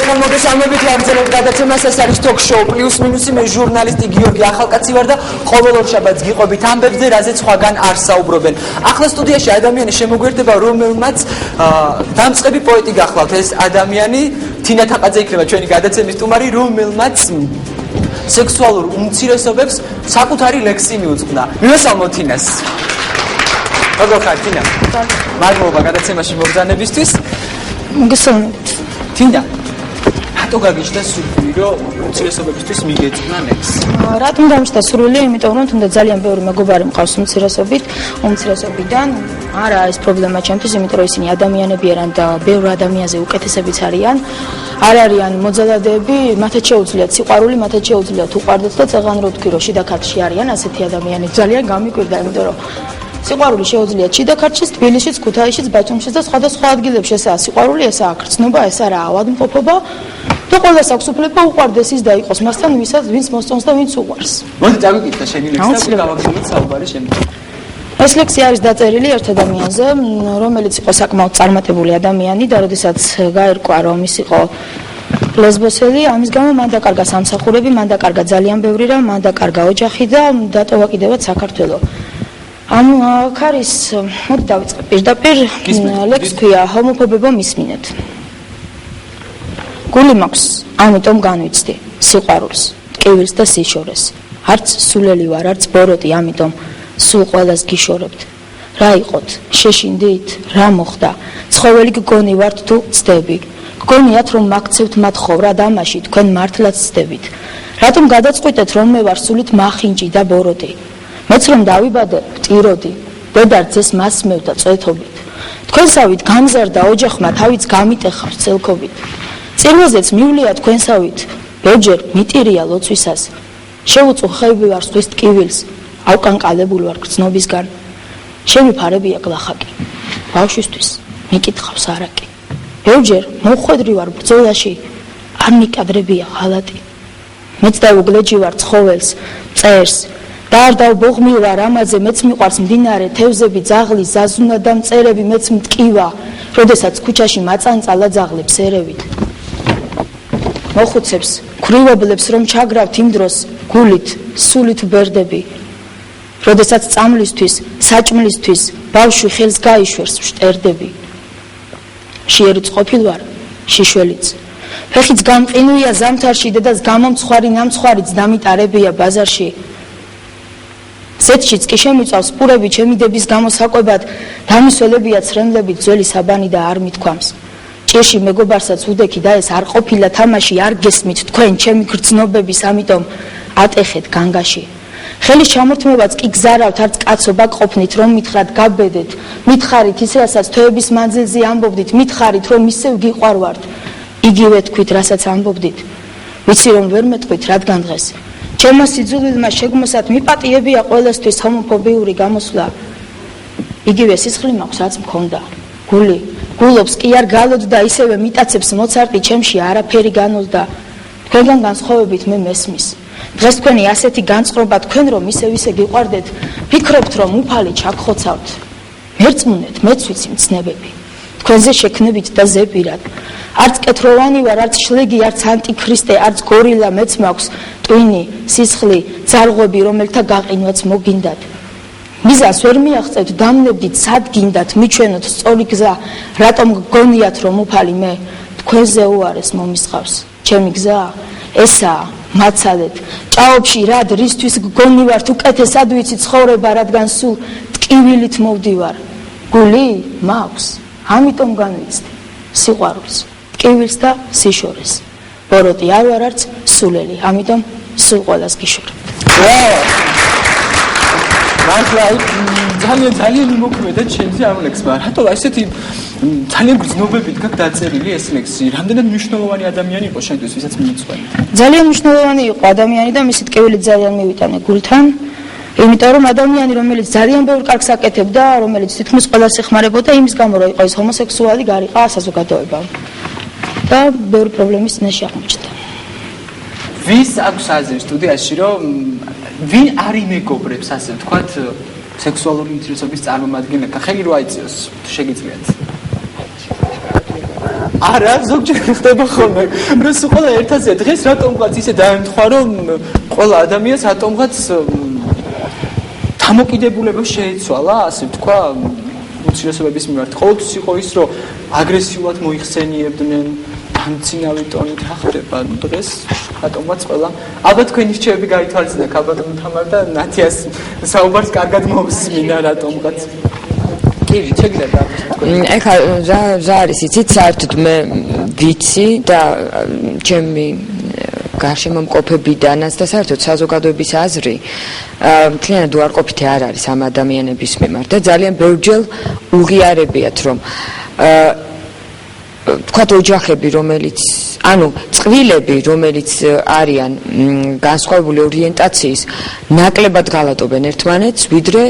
ახალ მოგესალმებით ვაგრძელებთ გადაცემას. ეს არის ток-შოუ პლუს მინუსი. მე ჟურნალისტი გიორგი ახალკაცი ვარ და ყოველ ორ შაბათს გიყვებით ამბებზე, რაზეც სხვაგან არ საუბრობენ. ახლა სტუდიაში ადამიანი შემოგვერდება, რომელმაც დამწყები პოეტი გახლავთ. ეს ადამიანი თინა თაყაძე იქნება ჩვენი გადაცემის სტუმარი, რომელმაც სექსუალურ უმცირესობებს საკუთარი ლექსი მიუძღვნა. მივესალმოთ თინას. როგორ ხარ თინა? მადლობა გადაცემაში მობრძანებისთვის. მოგესალმებით. თინა, რატო გაგიჩნდა სურვილი, რომ უმცირესობებისთვის მიგეძღვნა ლექსი? რატომ გამიჩნდა სურვილი? იმიტომ რომ თუნდაც ძალიან ბევრი მეგობარი მყავს უმცირესობიდან. არა ეს პრობლემა ჩემთვის, იმიტომ რომ ისინი ადამიანები არიან და ბევრ ადამიანზე უკეთესებიც არიან. არ არიან მოძალადეები, მათაც შეუძლიათ სიყვარული, მათაც შეუძლიათ უყვარდეთ და წეღან რო თქვი რომ შიდა ქართლში არიან ასეთი ადამიანები. ძალიან გამიკვირდა, იმიტომ რომ სიყვარული შეუძლიათ შიდა ქართლშიც, თბილისშიც, ქუთაისშიც, ბათუმშიც და სხვადასხვა ადგილებში. ესაა სიყვარული, ესაა გრძნობა, ეს არა ავადმყოფობა. და ყველას აქვს უფლება უყვარდეს ის და იყოს მასთან, ვინც მოსწონს და ვინც უყვარს. მოდი წავიკითხე შენი ლექსი და გავაგზავნოთ საუბარი შემდეგ. ეს ლექსი არის დაწერილი ერთ ადამიანზე, რომელიც იყო საკმაოდ წარმატებული ადამიანი და როდესაც გაერკვა რომ ის იყო ლესბოსელი, ამის გამო მან დაკარგა სამსახურები, მან დაკარგა ძალიან ბევრი რამ, მან დაკარგა ოჯახი და დატოვა კიდევაც საქართველო. აქ არის, მოდი დავიწყებ პირდაპირ, ლექსი ქვია ჰომოფობებო მისმინეთ. გული მაქვს, ამიტომ განვიცდი სიყვარულს, ტკივილს და სიშორეს. არც სულელი ვარ, არც ბოროტი, ამიტომ სულ ყველას გიშორებთ. რა იყოთ, შეშინდით, რა მოხდა? ცხოველი გგონი ვართ თუ ცდები. გგონიათ რომ მაგცევთ მათ ხოვრად ამაში, თქვენ მართლაც ცდებით. რატომ გადაწყვიტეთ რომ მე ვარ სულით მახინჯი და ბოროტი? მეც რომ დავიბადე, ვტიროდი, დედარძეს მასმევდა წვეთობით. თქვენსავით გამზარდა ოჯახმა, თავიც გამიტეხა ვრცელქობით. წირვეზეც მივლია თქვენსავით, ბევრჯერ მიტირია ლოცვისას. შევუწუხები ვარ სვის ტკივილს, ავკანკალებულ ვარ გრძნობისგან. შემიფარებია გლახაკი, ბავშვისთვის მიკითხავს არაკი. ბევრჯერ მოხვედრი ვარ ბრძოლაში, არ მიკადრებია ღალატი. მეც დაუგლეჯი ვარ ცხოველს, მწერს, და არ დავბოღმილ ვარ ამაზე, მეც მიყვარს მდინარე, თევზები, ძაღლი, ზაზუნა და მწერები, მეც მტკივა, როდესაც ქუჩაში მაწანწალა ძაღლებს ერევით. მოხუცებს, ქრივობლებს რომ ჩაგრავთ იმ დროს, გულით, სულით ვბერდები. როდესაც წამლისთვის, საჭმლისთვის, ბავშვი ხელს გაიშვერს ვშტერდები. შიერიც ყოფილ ვარ, შიშველიც. ფეხიც გამყინვია ზამთარში, დედას გამომცხვარი ნამცხვარიც დამიტარებია ბაზარში. ზეთშიც კი შემიწავს პურები ჩემი დების გამოსაკვებად, დამისველებია ცრემლებით ძველი საბანი და არ მithქვამს. ჭირში მეგობარსაც უდექი და ეს არ ყოფილა თამაში, არ გესმით თქვენ ჩემი გრძნობების, ამიტომ ატეხეთ განგაში. ხელის ჩამორთმევაც კი გზარავთ, არც კაცობა ყოფნით, რომ მითხრათ გაბედეთ, მითხარით ის, რასაც თვეების მანძილზე ამბობდით, მითხარით, რომ ისევ გიყვარვართ, იგივე თქვით, რასაც ამბობდით. ვიცი რომ ვერ მეტყვით, რადგან დღეს ჩემმა სიძულვილმა შეგმოსად მიპატიებია ყველასთვის ჰომოფობიური გამოსვლა. იგივე სისხლი მაქვს, რაც მქონდა. გულობს კი არ გალოდდა, ისევე მიტაცებს მოცარტი ჩემში არაფერი განოლდა. თქვენგან განსხვავებით მე მესმის. დღეს თქვენი ასეთი განწყობა, თქვენ რომ ისე გიყვარდეთ, ფიქრობთ რომ უფალი ჩაგხოცავთ. მერწმუნეთ, მეც ვიცი მცნებები. თქვენზე შექმნებით და ზეპირად. არც კეთროვანი ვარ, არც შლეგი, არც ანტიქრისტე, არც გორილა, მეც მაქვს ტვინი, სისხლი, ძარღვები, რომელთა გაყინვაც მოგინდათ. მიზანს ვერ მიაღწევთ, დამნებდით, სად გინდათ, მიჩვენოთ სწორი გზა, რატომ გგონიათ რომ უფალი მე თქვენზე უარეს მომისხავს. ჩემი გზა ესაა, მაცალეთ, ჭაობში რად, რისთვის გგონი ვართ, უკეთესად ვიცი ცხოვრება, რადგან სულ ტკივილით მოვდივარ. გული მაქვს, ამიტომ განვიცდი სიყვარულს, ტკივილს და სიშორეს. ბოროტი არ ვარ, არც სულელი, ამიტომ სულ ყველას გიშორებ. მართლა ძალიან იმოქმედა ჩემზე ამ ლექსმა. რატო ესეთი ძალიან გრძნობებით გაქვს დაწერილი ეს ლექსი? რამდენად მნიშვნელოვანი ადამიანი იყო შენთვის, ვისაც მიიწვევი? ძალიან მნიშვნელოვანი იყო ადამიანი და მისი ტკივილი ძალიან მივიტანე გულთან. იმიტომ რომ ადამიანი, რომელიც ძალიან ბევრ კარგს აკეთებდა, რომელიც თითქმის ყველას ეხმარებოდა, იმის გამო რომ იყო ის ჰომოსექსუალი, გარიყა საზოგადოება. და ბევრი პრობლემის წინაშე აღმოჩნდა. ვის აქვს აზრი სტუდიაში, რომ ვინ არ იმეგობრებს, ასე ვთქვათ, სექსუალური უმცირესობის წარმომადგენლებთან? ხელი რო აიწიოს, შეგიძლიათ. არა, ზოგჯერ ხდება ხოლმე. რომ სულ ყველა ერთაზეა. დღეს რატომღაც ისე დაემთხვა, რომ ყველა ადამიანს რატომღაც დამოკიდებულება შეეცვალა, ასე ვთქვა, უცირესობების მიმართ. ყოველთვის იყო ის, რომ აგრესიულად მოიხსენიებდნენ, დამცინავი ტონით ახდება დღეს რატომღაც ყველა. ალბათ თქვენი რჩევები გაითვალისწინა ქალბატონო თამარ და ნათიას საუბარს კარგად მოусმინა რატომღაც. კი, შეგიძლია ეხლა რა არის იცით საერთოდ მე ვიცი და ჩემი გარშემომყოფებიდანაც და საერთოდ საზოგადოების აზრი მთლიანად უარყოფითი არ არის ამ ადამიანების მიმართ და ძალიან ბევრჯერ უღიარებიათ რომ თქვათ ოჯახები რომელიც ანუ წყვილები რომელიც არიან განსხვავებული ორიენტაციის ნაკლებად გალატობენ ერთმანეთს ვიდრე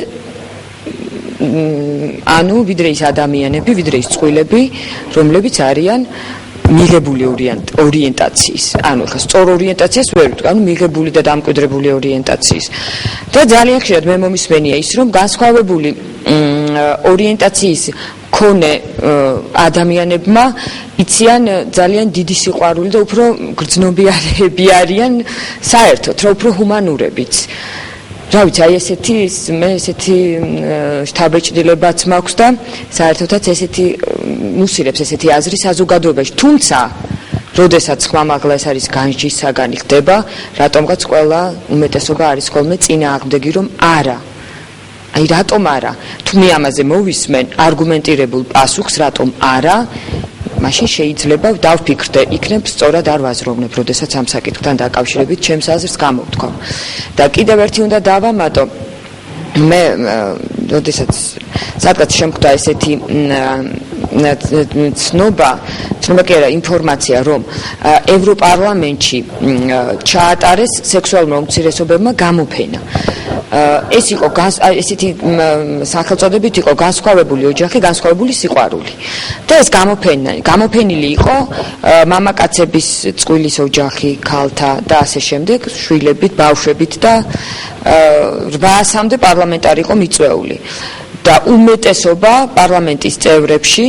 ვიდრე ის ადამიანები, ვიდრე ის წყვილები, რომლებიც არიან მიღებული ორიენტაციის. ანუ ხა სწორ ორიენტაციას ვერ ვიტყვი, ანუ მიღებული და დამკვიდრებული ორიენტაციის. და ძალიან ხშირად მე მომისმენია ის, რომ განსხვავებული ორიენტაციის მქონე ადამიანებმა იციან ძალიან დიდი სიყვარული და უფრო გრძნობიარები არიან საერთოდ, რა უფრო ჰუმანურებიც. რა ვიცი, აი ესეთი შთაბეჭდილებაც მაქვს და საერთოდაც ესეთი მუსილებს ესეთი აზრი საზოგადოებაში. თუმცა, როდესაც ხმამაღლა ეს არის განჯისაგანი ხდება, რატომღაც ყველა უმეტესობა არის ხოლმე წინააღმდეგი, რომ არა. აი რატომ არა? თუ მე ამაზე მოვისმენ არგუმენტირებულ პასუხს, რატომ არა? მაშინ შეიძლება დავფიქრდე, იქნებ სწორად არ ვაზროვნებ, როდესაც ამ საკითხთან დაკავშირებით ჩემს აზრს გამოვთქვამ. და კიდევ ერთი უნდა დავამატო, მე როდესაც სადღაც შემხვდა ესეთი ცნობა კი არა ინფორმაცია, რომ ევროპარლამენტში ჩაატარეს სექსუალურმა უმცირესობებმა გამოფენა. ეს იყო ესეთი სახელწოდებით იყო განსხვავებული ოჯახი, განსხვავებული სიყვარული. და ეს გამოფენილი იყო მამაკაცების წყვილის ოჯახი, ქალთა და ასე შემდეგ, შვილებით, ბავშვებით და 800-მდე პარლამენტარი იყო მიწვეული. და უმეტესობა პარლამენტის წევრებში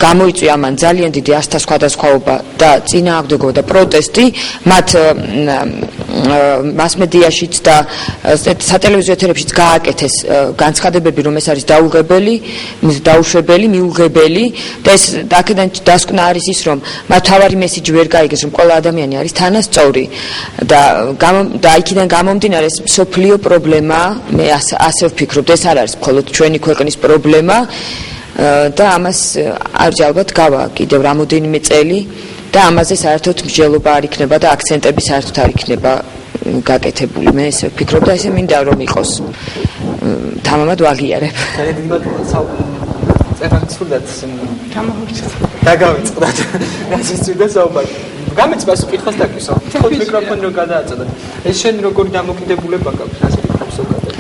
გამოიწვია ამან ძალიან დიდი ასთა სხვადასხვაობა და წინააღმდეგობა და პროტესტი მათ მასმედიაშიც და სატელევიზიო ეთერებშიც გააკეთეს განცხადებები, რომ ეს არის დაუშვებელი, მიუღებელი და ეს აქედან დასკვნა არის ის, რომ მათ თავარი მესიჯი ვერ გაიგეს, რომ ყველა ადამიანი არის თანასწორი და იქიდან გამომდინარე ეს მსოფლიო პრობლემაა, მე ასე ვფიქრობ, ეს არ არის მხოლოდ ჩვენი ქვეყნის პრობლემა და ამას ალბათ გავა კიდევ რამოდენიმე წელი და ამაზე საერთოდ მსჯელობა არ იქნება და აქცენტები საერთოდ არ იქნება გაკეთებული. მე ესე ვფიქრობ და ესე მინდა რომ იყოს. თამამად ვაღიარებ. წერანცუდაც დაგავიწყდათ. რასიცუდა საუბარი. გამეც პასუხი კითხოს დაკისო. თქო მიკროფონი რო გადააწოდოთ. ეს შენ როგორი დამოკიდებულება გაქვს ასე ვფიქრობ ზოგადად.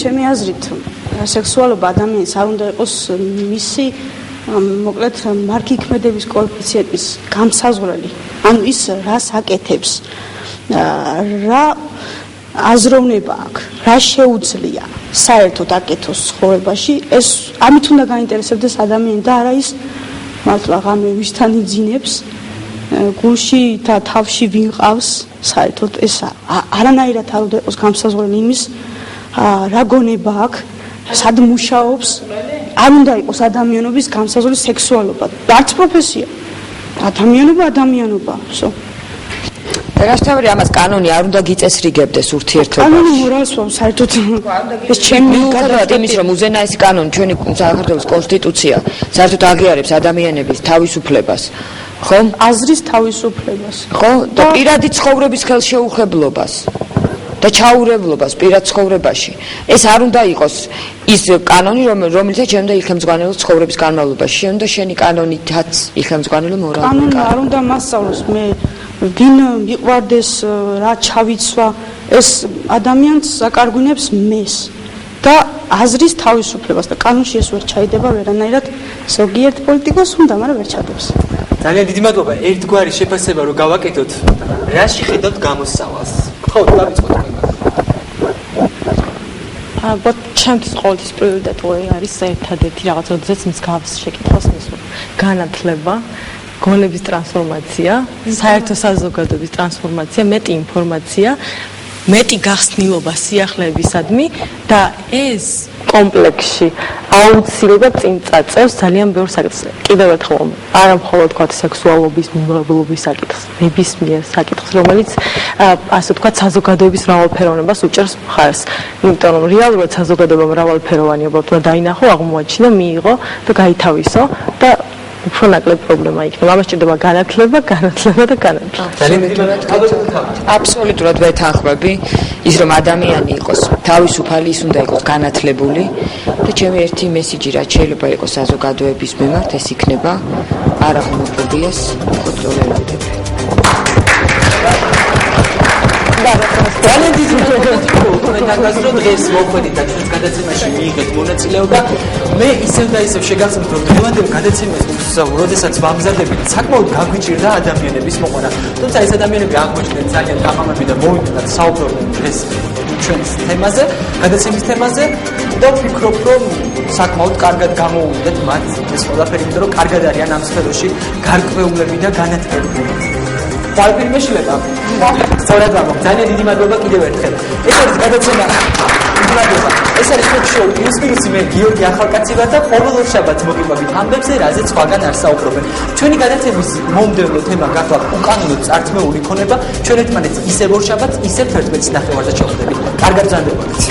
ჩემი აზრით სექსუალობა ადამიანის არ უნდა იყოს მისი მოკლედ მარკი ქმედების კოეფიციენტის გამსაზღვრელი. ანუ ის რას აკეთებს, რა აზროვნება აქვს, რა შეუძლია საერთოდ აკეთოს ცხოვრებაში, ეს ამით უნდა გაინტერესებდეს ადამიანი და არა ის მართლა ღამე ვისთან იძინებს, გულში და თავში ვინ ყავს. საერთოდ ეს არანაირად არ უნდა იყოს გამსაზღვრელი იმის რა გონება აქვს, სად მუშაობს, არ უნდა იყოს ადამიანობის გამსაზღვრელი სექსუალობა. არც პროფესია. ადამიანობა. და გასთავარი ამას კანონი არ უნდა გიწესრიგებდეს ურთიერთობაში. კანონი მორალს ვამს საერთოდ ეს ჩემი გადავდეთ იმის რომ უზენაესი კანონი ჩვენი საქართველოს კონსტიტუცია საერთოდ აღიარებს ადამიანების თავისუფლებას. ხო? აზრის თავისუფლებას. ხო? და პირადი ცხოვრების ხელშეუხებლობას და ჩაურევლობას პირად ცხოვრებაში. ეს არ უნდა იყოს ის კანონი, რომელიცაც შემდა იხელმძღვანელოს ცხოვრების განმავლობაში. შემდა შენი კანონითაც იხელმძღვანელო მორალური კანონი. კანონი არ უნდა მასწავლოს მე ვინ მიყვარდეს, რა ჩავიცვა, ეს ადამიანს აკარგვინებს მეს და აზრის თავისუფლებას და კანონში ეს ვერ ჩაიდება ვერანაირად ზოგიერთ პოლიტიკოს უნდა, მაგრამ ვერ ჩადებს. ძალიან დიდი მადლობა. ერთგვარი შეფასება რომ გავაკეთოთ, რაში ხედავთ გამოსავალს? ხო, დავიწყოთ თქვენ. ჩემთვის ყოველთვის პრიორიტეტული არის ერთადერთი რაღაც, როდესაც მსგავს შეკითხვას მისვენ. განათლება, გონების ტრანსფორმაცია, საერთო საზოგადოების ტრანსფორმაცია, მეტი ინფორმაცია, მეტი გახსნილობა სიახლეებისადმი და ეს კომპლექსში აუცილებლად წინ წაწევს ძალიან ბევრ საკითხს. კიდევ ერთხელ, არა მხოლოდ თქვა სექსუალობის, მიმღებლობის საკითხს, ნებისმიერ საკითხს, რომელიც ასე თქვა საზოგადოების მრავალფეროვნებას უჭერს მხარს. იმიტომ რომ რეალურად საზოგადოება მრავალფეროვანი უბრალოდ დაინახო, აღმოაჩინა, მიიღო და გაითავისო და უფრო ნაკლებ პრობლემა იქნება. ამას ჭირდება განათლება და განათლება. აბსოლუტურად ვეთანხმები ის რომ ადამიანი იყოს თავისუფალი, ის უნდა იყოს განათლებული და ჩემი ერთი მესიჯი რაც შეიძლება იყოს საზოგადოების მიმართ ეს იქნება არა ჰომოფობიას კონტროლირებდები. ძალიან დიდი მოგესალმებით დღეს მოხვედით და ჩვენს გადაცემაში მიიღეთ მონაწილეობა. მე ისევ და ისევ შეგახსენებთ რომ დღევანდელ გადაცემას როდესაც ვამზადებით საკმაოდ გაგვიჭირდა ადამიანების მოყვანა. თუმცა ეს ადამიანები აღმოჩნდნენ ძალიან თამამები და მოვიდოდათ საუბრობდნენ დღეს ჩვენს თემაზე, გადაცემის თემაზე და ვფიქრობ რომ საკმაოდ კარგად გამოუვიდეთ მათ ეს ყველაფერი, იმიტომ რომ კარგად არიან ამ სფეროში გარკვეულები და განათლებული. Dar meșileta. Sau reclamă. Ძალიან დიდი მადლობა კიდევ ერთხელ. ეს არის გადაცემა. ეს არის შოუ ინსპირაცია მე გიორგი ახალკაცი და ყოველ შაბათს მოგიყვებით ამბებზე, რაზეც სხვაგან არ საუბრობენ. ჩვენი გადაცემის მომდევნო თემა გახლავთ უკანონო წარწმეული ქონება. ჩვენ ერთმანეთს ისევ ორ შაბათს, ისევ 11-ს ნახევარზე ჩავხდებით. კარგად ბრძანდებოდეთ.